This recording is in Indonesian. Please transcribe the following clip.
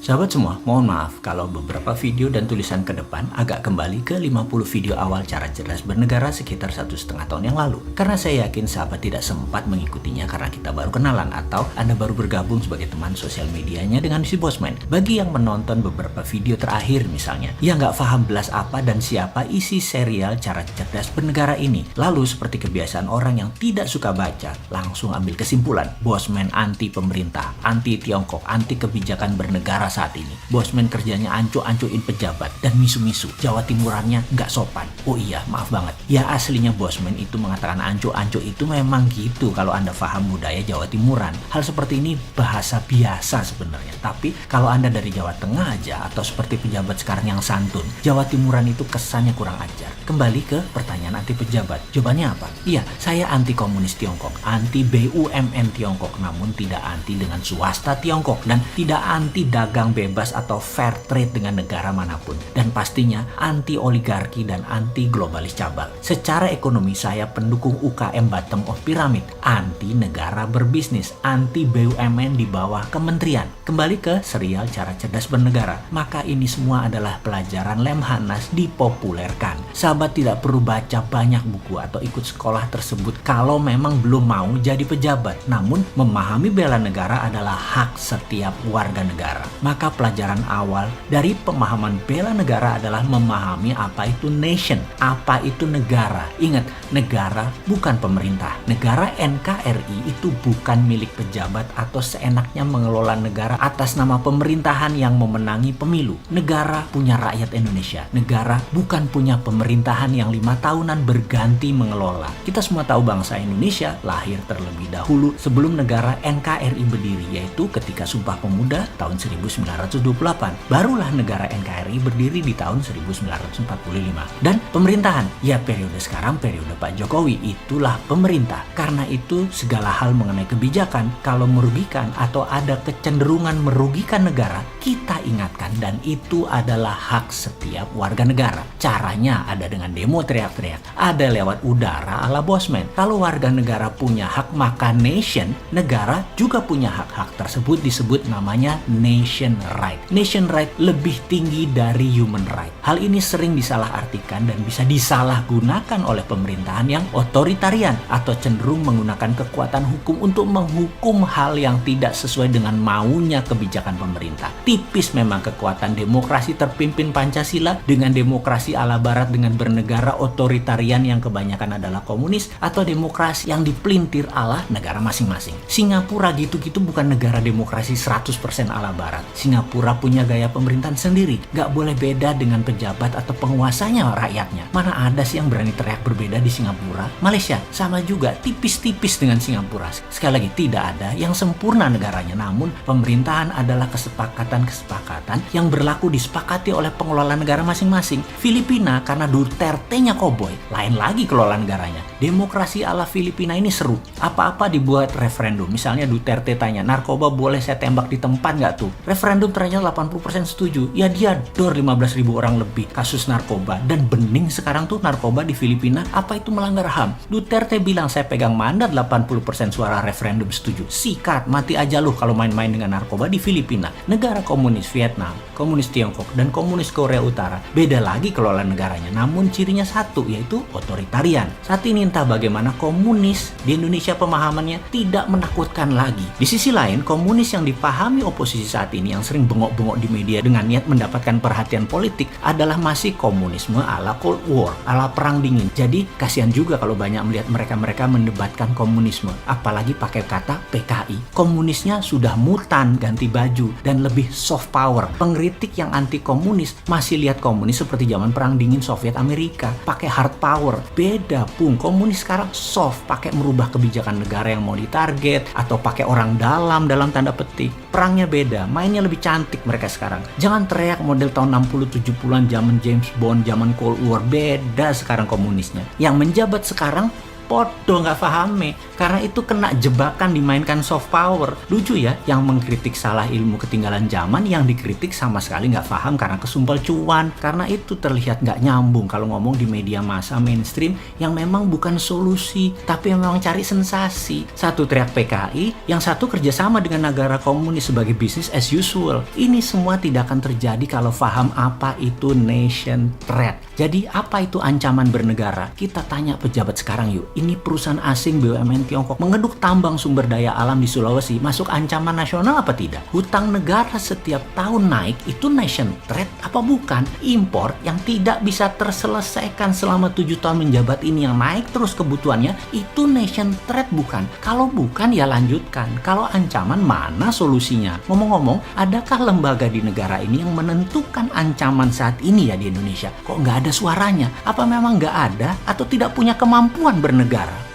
Sahabat semua, mohon maaf kalau beberapa video dan tulisan ke depan agak kembali ke 50 video awal cara cerdas bernegara sekitar 1,5 tahun yang lalu. Karena saya yakin sahabat tidak sempat mengikutinya karena kita baru kenalan atau Anda baru bergabung sebagai teman sosial medianya dengan si Bosman. Bagi yang menonton beberapa video terakhir misalnya, yang nggak paham belas apa dan siapa isi serial cara cerdas bernegara ini. Lalu seperti kebiasaan orang yang tidak suka baca, langsung ambil kesimpulan. Bosman anti pemerintah, anti Tiongkok, anti kebijakan bernegara saat ini. Bosman kerjanya ancu-ancuin pejabat dan misu-misu. Jawa Timurannya nggak sopan. Oh iya, maaf banget. Ya aslinya Bosman itu mengatakan ancu-ancu itu memang gitu kalau Anda paham budaya Jawa Timuran. Hal seperti ini bahasa biasa sebenarnya. Tapi kalau Anda dari Jawa Tengah aja atau seperti pejabat sekarang yang santun, Jawa Timuran itu kesannya kurang ajar. Kembali ke pertanyaan anti pejabat. Jawabannya apa? Iya, saya anti komunis Tiongkok, anti BUMN Tiongkok, namun tidak anti dengan swasta Tiongkok dan tidak anti dagang bebas atau fair trade dengan negara manapun, dan pastinya anti oligarki dan anti globalis cabal. Secara ekonomi saya pendukung UKM bottom of pyramid, anti negara berbisnis, anti BUMN di bawah kementerian. Kembali ke serial cara cerdas bernegara, maka ini semua adalah pelajaran Lemhanas dipopulerkan. Sahabat tidak perlu baca banyak buku atau ikut sekolah tersebut kalau memang belum mau jadi pejabat. Namun memahami bela negara adalah hak setiap warga negara. Maka pelajaran awal dari pemahaman bela negara adalah memahami apa itu nation, apa itu negara. Ingat, negara bukan pemerintah. Negara NKRI itu bukan milik pejabat atau seenaknya mengelola negara atas nama pemerintahan yang memenangi pemilu. Negara punya rakyat Indonesia. Negara bukan punya pemerintahan yang 5 tahunan berganti mengelola. Kita semua tahu bangsa Indonesia lahir terlebih dahulu sebelum negara NKRI berdiri, yaitu ketika Sumpah Pemuda tahun 1928. Barulah negara NKRI berdiri di tahun 1945. Dan pemerintahan, ya periode sekarang periode Pak Jokowi, itulah pemerintah. Karena itu segala hal mengenai kebijakan kalau merugikan atau ada kecenderungan merugikan negara, kita ingatkan, dan itu adalah hak setiap warga negara. Caranya ada dengan demo teriak-teriak, ada lewat udara ala Bosman. Kalau warga negara punya hak, maka nation, negara juga punya hak-hak tersebut, disebut namanya nation right. Nation right lebih tinggi dari human right. Hal ini sering disalahartikan dan bisa disalahgunakan oleh pemerintahan yang otoritarian atau cenderung menggunakan kekuatan hukum untuk menghukum hal yang tidak sesuai dengan maunya kebijakan pemerintah. Tipis memang kekuatan demokrasi terpimpin Pancasila dengan demokrasi ala barat dengan bernegara otoritarian yang kebanyakan adalah komunis, atau demokrasi yang dipelintir ala negara masing-masing. Singapura gitu-gitu bukan negara demokrasi 100% ala barat. Singapura punya gaya pemerintahan sendiri, gak boleh beda dengan pejabat atau penguasanya rakyatnya. Mana ada sih yang berani teriak berbeda di Singapura? Malaysia sama juga, tipis-tipis dengan Singapura. Sekali lagi, tidak ada yang sempurna negaranya, namun pemerintahan adalah kesepakatan-kesepakatan yang berlaku disepakati oleh pengelola negara masing-masing. Filipina karena Duterte-nya koboi, lain lagi kelola negaranya. Demokrasi ala Filipina ini seru. Apa-apa dibuat referendum. Misalnya Duterte tanya, narkoba boleh saya tembak di tempat nggak tuh? Referendum ternyata 80% setuju. Ya dia dor 15.000 orang lebih kasus narkoba. Dan bening sekarang tuh narkoba di Filipina. Apa itu melanggar HAM? Duterte bilang saya pegang mandat 80% suara referendum setuju. Sikat, mati aja lu kalau main-main dengan narkoba di Filipina. Negara komunis Vietnam, komunis Tiongkok, dan komunis Korea Utara. Beda lagi kelola negaranya. Namun cirinya satu, yaitu otoritarian. Saat ini entah bagaimana komunis di Indonesia pemahamannya tidak menakutkan lagi. Di sisi lain, komunis yang dipahami oposisi saat ini yang sering bengok-bengok di media dengan niat mendapatkan perhatian politik adalah masih komunisme ala Cold War, ala Perang Dingin. Jadi kasihan juga kalau banyak melihat mereka-mereka mendebatkan komunisme, apalagi pakai kata PKI. Komunisnya sudah mutan, ganti baju, dan lebih soft power. Pengkritik yang anti komunis masih lihat komunis seperti zaman Perang Dingin Soviet Amerika, pakai hard power. Beda pun, komunis sekarang soft, pakai merubah kebijakan negara yang mau ditarget atau pakai orang dalam tanda petik. Perangnya beda, mainnya lebih cantik mereka sekarang. Jangan teriak model tahun 60-70-an zaman James Bond, zaman Cold War. Beda sekarang komunisnya. Yang menjabat sekarang podo nggak pahame. Karena itu kena jebakan dimainkan soft power. Lucu ya, yang mengkritik salah ilmu ketinggalan zaman, yang dikritik sama sekali nggak paham karena kesumpel cuan. Karena itu terlihat nggak nyambung kalau ngomong di media massa mainstream yang memang bukan solusi, tapi yang memang cari sensasi. Satu teriak PKI, yang satu kerjasama dengan negara komunis sebagai business as usual. Ini semua tidak akan terjadi kalau paham apa itu nation threat. Jadi apa itu ancaman bernegara? Kita tanya pejabat sekarang yuk. Ini perusahaan asing BUMN Tiongkok mengeduk tambang sumber daya alam di Sulawesi masuk ancaman nasional apa tidak? Hutang negara setiap tahun naik itu nation threat apa bukan? Impor yang tidak bisa terselesaikan selama 7 tahun menjabat ini yang naik terus kebutuhannya itu nation threat bukan? Kalau bukan ya lanjutkan. Kalau ancaman mana solusinya? Ngomong-ngomong, adakah lembaga di negara ini yang menentukan ancaman saat ini ya di Indonesia? Kok nggak ada suaranya? Apa memang nggak ada atau tidak punya kemampuan bernegara?